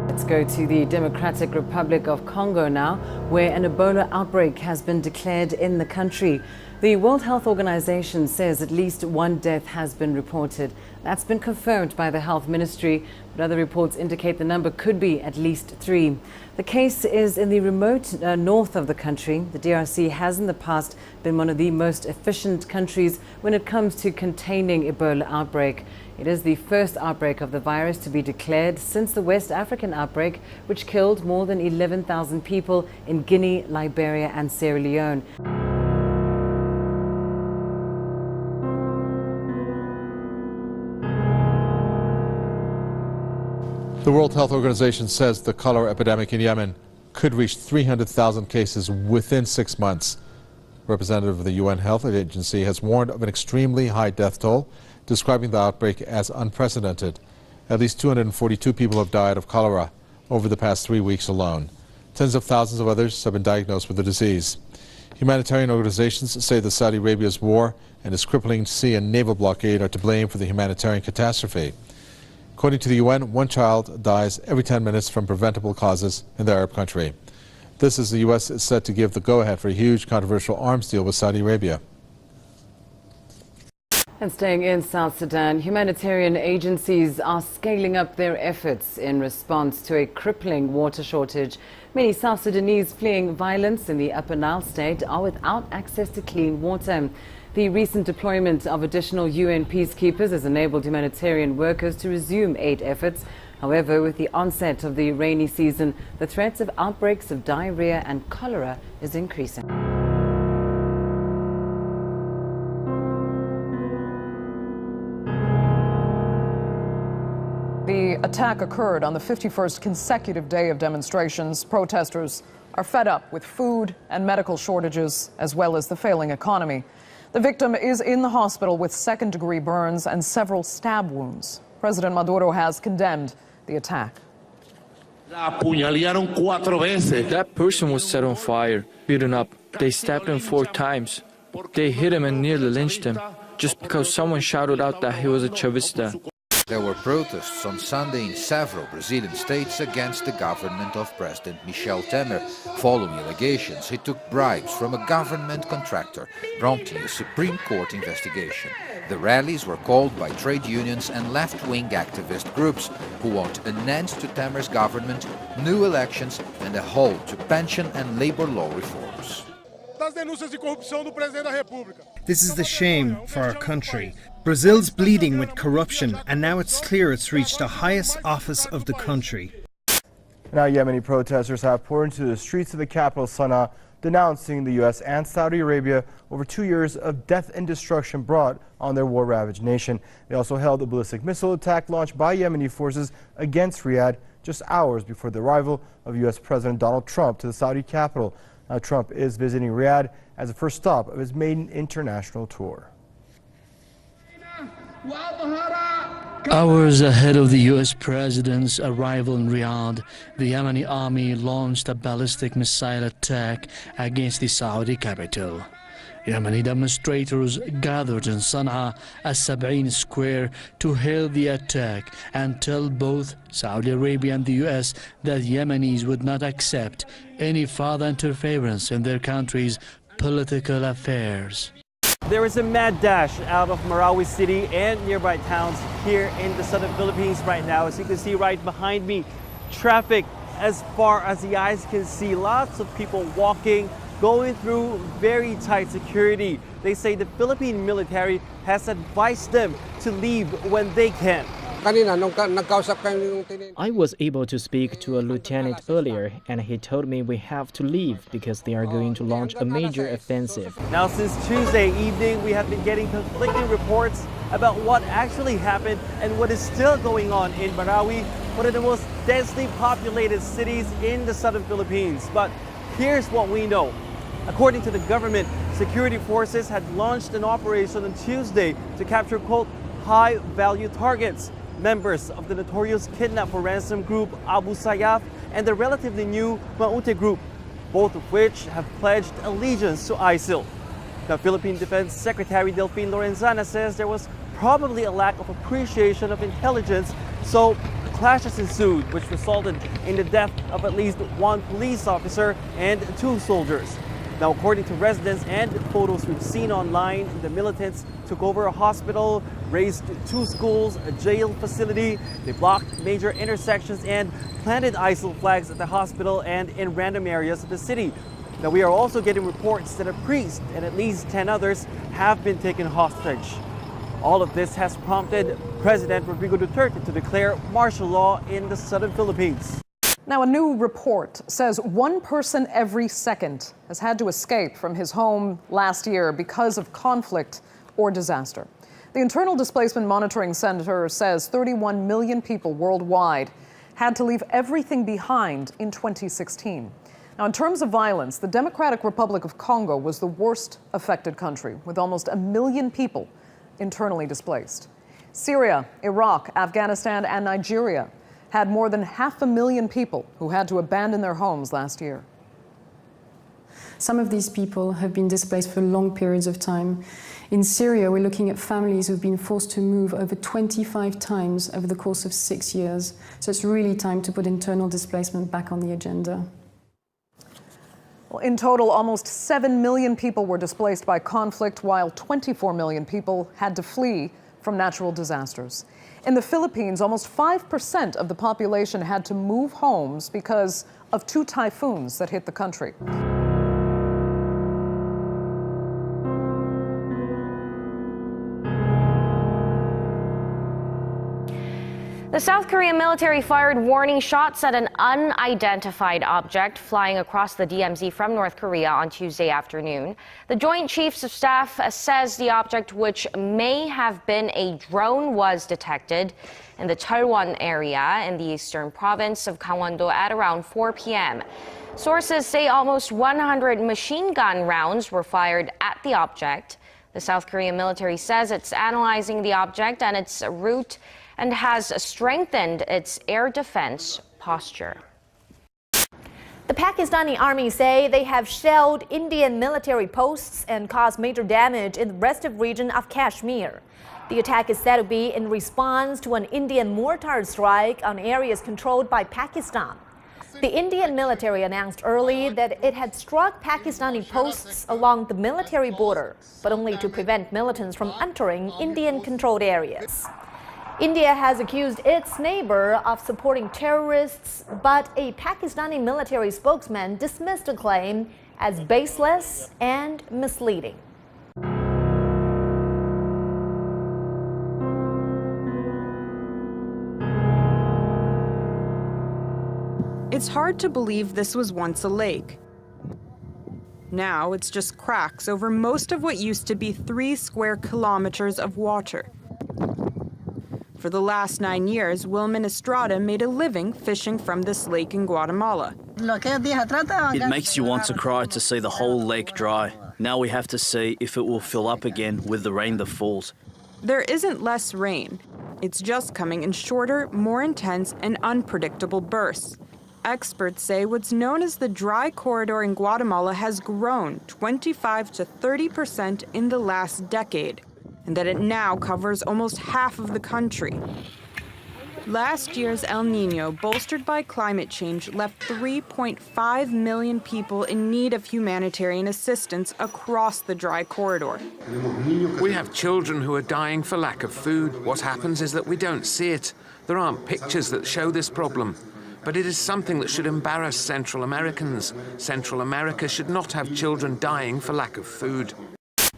Let's go to the Democratic Republic of Congo now, where an Ebola outbreak has been declared in the country. The World Health Organization says at least one death has been reported. That's been confirmed by the Health Ministry, but other reports indicate the number could be at least 3. The case is in the remote north of the country. The DRC has in the past been one of the most efficient countries when it comes to containing Ebola outbreak. It is the first outbreak of the virus to be declared since the West African outbreak, which killed more than 11,000 people in Guinea, Liberia and Sierra Leone. The World Health Organization says the cholera epidemic in Yemen could reach 300,000 cases within 6 months. A representative of the UN Health Agency has warned of an extremely high death toll, describing the outbreak as unprecedented. At least 242 people have died of cholera over the past 3 weeks alone. Tens of thousands of others have been diagnosed with the disease. Humanitarian organizations say that Saudi Arabia's war and its crippling sea and naval blockade are to blame for the humanitarian catastrophe. According to the UN, one child dies every 10 minutes from preventable causes in the Arab country. This is the U.S. is set to give the go-ahead for a huge controversial arms deal with Saudi Arabia. And staying in South Sudan, humanitarian agencies are scaling up their efforts in response to a crippling water shortage. Many South Sudanese fleeing violence in the Upper Nile state are without access to clean water. The recent deployment of additional UN peacekeepers has enabled humanitarian workers to resume aid efforts. However, with the onset of the rainy season, the threat of outbreaks of diarrhea and cholera is increasing. The attack occurred on the 51st consecutive day of demonstrations. Protesters are fed up with food and medical shortages, as well as the failing economy. The victim is in the hospital with second-degree burns and several stab wounds. President Maduro has condemned the attack. That person was set on fire, beaten up. They stabbed him 4 times. They hit him and nearly lynched him, just because someone shouted out that he was a Chavista. There were protests on Sunday in several Brazilian states against the government of President Michel Temer, following allegations he took bribes from a government contractor, prompting a Supreme Court investigation. The rallies were called by trade unions and left-wing activist groups who want an end to Temer's government, new elections and a halt to pension and labor law reforms. This is the shame for our country. Brazil's bleeding with corruption, and now it's clear it's reached the highest office of the country. Now Yemeni protesters have poured into the streets of the capital, Sana'a, denouncing the U.S. and Saudi Arabia over 2 years of death and destruction brought on their war-ravaged nation. They also held a ballistic missile attack launched by Yemeni forces against Riyadh just hours before the arrival of U.S. President Donald Trump to the Saudi capital. Now, Trump is visiting Riyadh as the first stop of his maiden international tour. Hours ahead of the U.S. President's arrival in Riyadh, the Yemeni army launched a ballistic missile attack against the Saudi capital. Yemeni demonstrators gathered in Sana'a at Sab'in Square to hail the attack and tell both Saudi Arabia and the U.S. that Yemenis would not accept any further interference in their country's political affairs. There is a mad dash out of Marawi City and nearby towns here in the southern Philippines right now. As you can see right behind me, traffic as far as the eyes can see. Lots of people walking, going through very tight security. They say the Philippine military has advised them to leave when they can. I was able to speak to a lieutenant earlier, and he told me we have to leave because they are going to launch a major offensive. Now, since Tuesday evening, we have been getting conflicting reports about what actually happened and what is still going on in Marawi, one of the most densely populated cities in the southern Philippines. But here's what we know. According to the government, security forces had launched an operation on Tuesday to capture, quote, high-value targets, members of the notorious kidnap for ransom group Abu Sayyaf and the relatively new Maute group, both of which have pledged allegiance to ISIL. Now, Philippine Defense Secretary Delphine Lorenzana says there was probably a lack of appreciation of intelligence, so clashes ensued, which resulted in the death of at least one police officer and 2 soldiers. Now, according to residents and photos we've seen online, the militants took over a hospital, razed 2 schools, a jail facility. They blocked major intersections and planted ISIL flags at the hospital and in random areas of the city. Now, we are also getting reports that a priest and at least 10 others have been taken hostage. All of this has prompted President Rodrigo Duterte to declare martial law in the southern Philippines. Now, a new report says 1 person every second has had to escape from his home last year because of conflict or disaster. The Internal Displacement Monitoring Center says 31 million people worldwide had to leave everything behind in 2016. Now, in terms of violence, the Democratic Republic of Congo was the worst affected country, with almost 1 million people internally displaced. Syria, Iraq, Afghanistan, and Nigeria had more than 500,000 people who had to abandon their homes last year. Some of these people have been displaced for long periods of time. In Syria, we're looking at families who've been forced to move over 25 times over the course of 6 years. So it's really time to put internal displacement back on the agenda. Well, in total, almost 7 million people were displaced by conflict, while 24 million people had to flee from natural disasters. In the Philippines, almost 5% of the population had to move homes because of 2 typhoons that hit the country. The South Korean military fired warning shots at an unidentified object flying across the DMZ from North Korea on Tuesday afternoon. The Joint Chiefs of Staff says the object, which may have been a drone, was detected in the Cheolwon area in the eastern province of Gangwon-do at around 4 p.m. Sources say almost 100 machine gun rounds were fired at the object. The South Korean military says it's analyzing the object and its route and has strengthened its air defense posture. The Pakistani army say they have shelled Indian military posts and caused major damage in the restive region of Kashmir. The attack is said to be in response to an Indian mortar strike on areas controlled by Pakistan. The Indian military announced early that it had struck Pakistani posts along the military border, but only to prevent militants from entering Indian-controlled areas. India has accused its neighbor of supporting terrorists, but a Pakistani military spokesman dismissed the claim as baseless and misleading. It's hard to believe this was once a lake. Now it's just cracks over most of what used to be 3 square kilometers of water. For the last 9 years, Wilman Estrada made a living fishing from this lake in Guatemala. It makes you want to cry to see the whole lake dry. Now we have to see if it will fill up again with the rain that falls. There isn't less rain. It's just coming in shorter, more intense, and unpredictable bursts. Experts say what's known as the dry corridor in Guatemala has grown 25 to 30% in the last decade, and that it now covers almost half of the country. Last year's El Niño, bolstered by climate change, left 3.5 million people in need of humanitarian assistance across the dry corridor. We have children who are dying for lack of food. What happens is that we don't see it. There aren't pictures that show this problem. But it is something that should embarrass Central Americans. Central America should not have children dying for lack of food.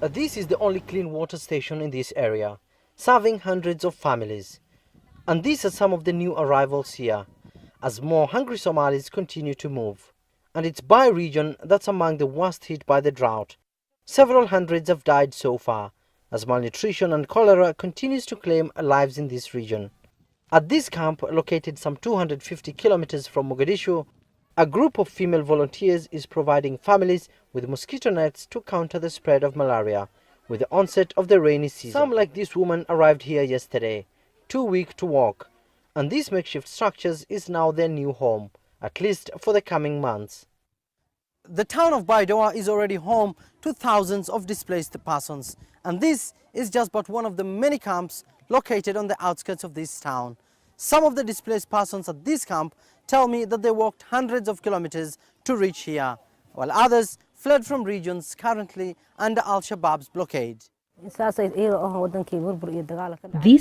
This is the only clean water station in this area, serving hundreds of families. And these are some of the new arrivals here, as more hungry Somalis continue to move. And it's Bai region that's among the worst hit by the drought. Several hundreds have died so far, as malnutrition and cholera continues to claim lives in this region. At this camp, located some 250 kilometers from Mogadishu, a group of female volunteers is providing families with mosquito nets to counter the spread of malaria with the onset of the rainy season. Some, like this woman, arrived here yesterday, too weak to walk, and these makeshift structures is now their new home, at least for the coming months. The town of Baidoa is already home to thousands of displaced persons, and this is just but one of the many camps located on the outskirts of this town. Some of the displaced persons at this camp tell me that they walked hundreds of kilometers to reach here, while others fled from regions currently under Al-Shabaab's blockade. This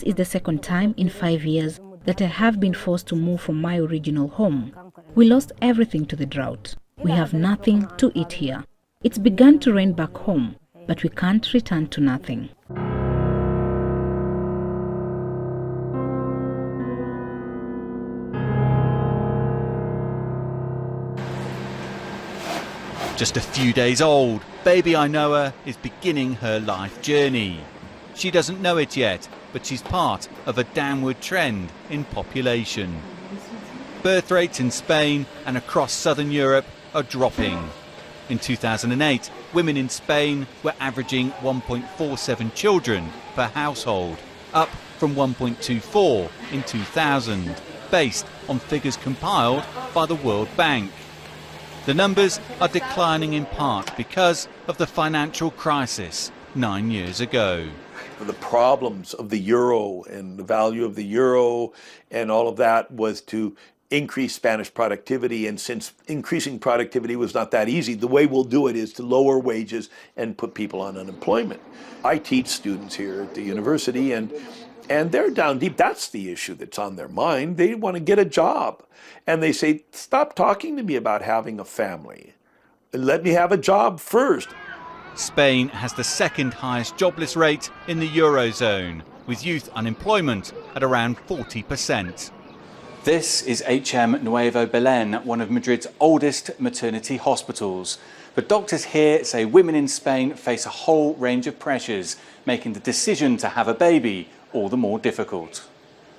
is the second time in 5 years that I have been forced to move from my original home. We lost everything to the drought. We have nothing to eat here. It's begun to rain back home, but we can't return to nothing. Just a few days old, baby Ainoa is beginning her life journey. She doesn't know it yet, but she's part of a downward trend in population. Birth rates in Spain and across southern Europe are dropping. In 2008, women in Spain were averaging 1.47 children per household, up from 1.24 in 2000, based on figures compiled by the World Bank. The numbers are declining in part because of the financial crisis 9 years ago. The problems of the euro and the value of the euro and all of that was to increase Spanish productivity, and since increasing productivity was not that easy, the way we'll do it is to lower wages and put people on unemployment. I teach students here at the university, and they're down deep. That's the issue that's on their mind. They want to get a job. And they say, stop talking to me about having a family. Let me have a job first. Spain has the second highest jobless rate in the Eurozone, with youth unemployment at around 40%. This is HM Nuevo Belén, one of Madrid's oldest maternity hospitals. But doctors here say women in Spain face a whole range of pressures, making the decision to have a baby all the more difficult.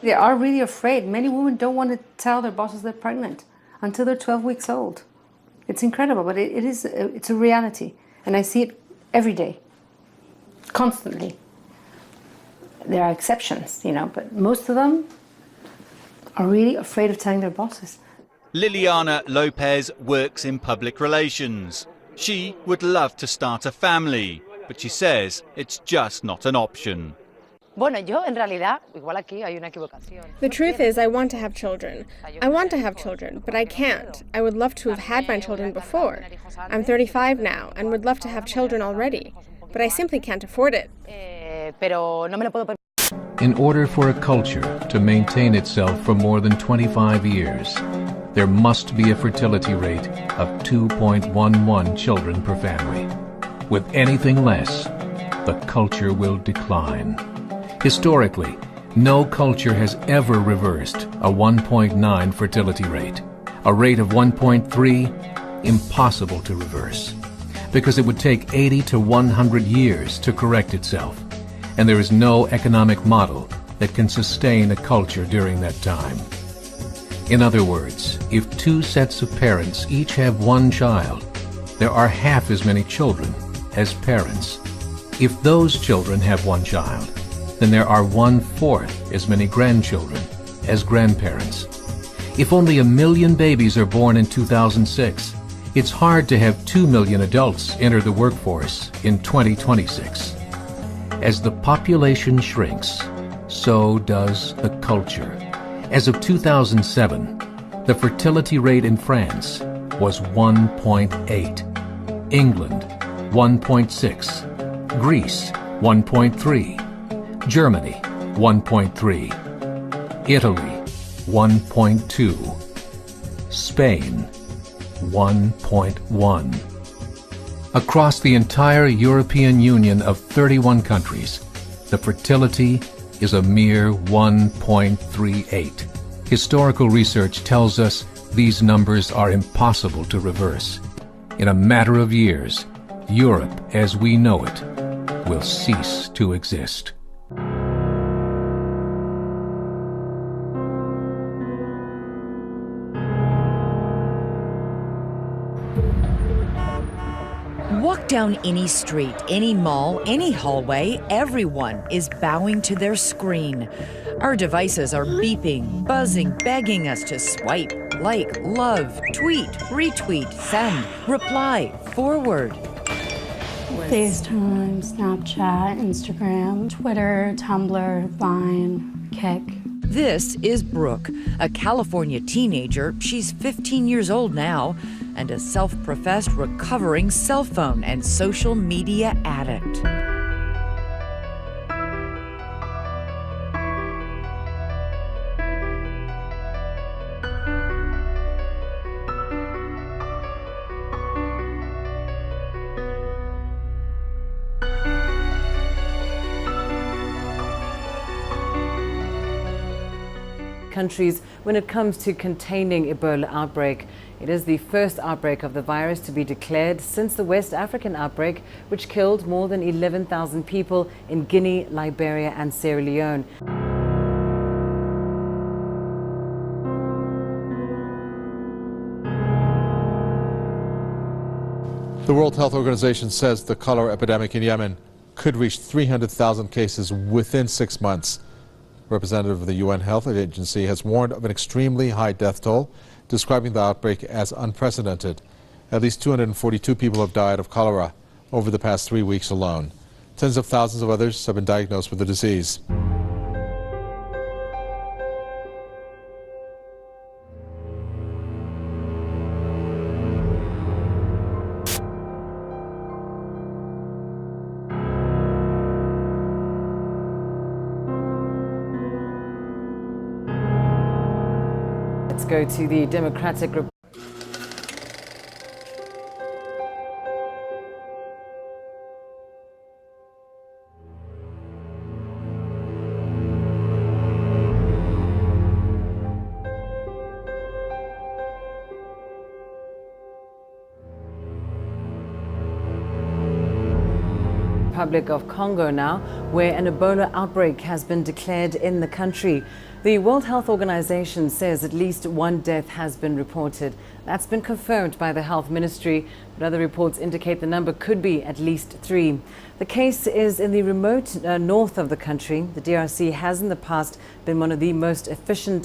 They are really afraid. Many women don't want to tell their bosses they're pregnant until they're 12 weeks old. It's incredible, but it's a reality. And I see it every day, constantly. There are exceptions, but most of them are really afraid of telling their bosses. Liliana Lopez works in public relations. She would love to start a family, but she says it's just not an option. The truth is, I want to have children. But I can't. I would love to have had my children before. I'm 35 now and would love to have children already, but I simply can't afford it. In order for a culture to maintain itself for more than 25 years, there must be a fertility rate of 2.11 children per family. With anything less, the culture will decline. Historically, no culture has ever reversed a 1.9 fertility rate. A rate of 1.3, impossible to reverse, because it would take 80 to 100 years to correct itself, and there is no economic model that can sustain a culture during that time. In other words, if two sets of parents each have one child, there are half as many children as parents. If those children have one child, then there are 1/4 as many grandchildren as grandparents. If only 1 million babies are born in 2006, it's hard to have 2 million adults enter the workforce in 2026. As the population shrinks, so does the culture. As of 2007, the fertility rate in France was 1.8, England 1.6, Greece 1.3, Germany 1.3, Italy 1.2, Spain 1.1. Across the entire European Union of 31 countries, the fertility is a mere 1.38. Historical research tells us these numbers are impossible to reverse. In a matter of years, Europe as we know it will cease to exist. Walk down any street, any mall, any hallway, everyone is bowing to their screen. Our devices are beeping, buzzing, begging us to swipe, like, love, tweet, retweet, send, reply, forward. FaceTime, Snapchat, Instagram, Twitter, Tumblr, Vine, Kik. This is Brooke, a California teenager. She's 15 years old now and a self-professed recovering cell phone and social media addict. Countries when it comes to containing Ebola outbreak. It is the first outbreak of the virus to be declared since the West African outbreak, which killed more than 11,000 people in Guinea, Liberia and Sierra Leone. The World Health Organization says the cholera epidemic in Yemen could reach 300,000 cases within 6 months. Representative of the UN Health Agency has warned of an extremely high death toll, describing the outbreak as unprecedented. At least 242 people have died of cholera over the past 3 weeks alone. Tens of thousands of others have been diagnosed with the disease. Let's go to the Democratic Republic. Republic of Congo now, where an Ebola outbreak has been declared in the country. The World Health Organization says at least one death has been reported. That's been confirmed by the Health Ministry, but other reports indicate the number could be at least 3. The case is in the remote north of the country. The DRC has in the past been one of the most efficient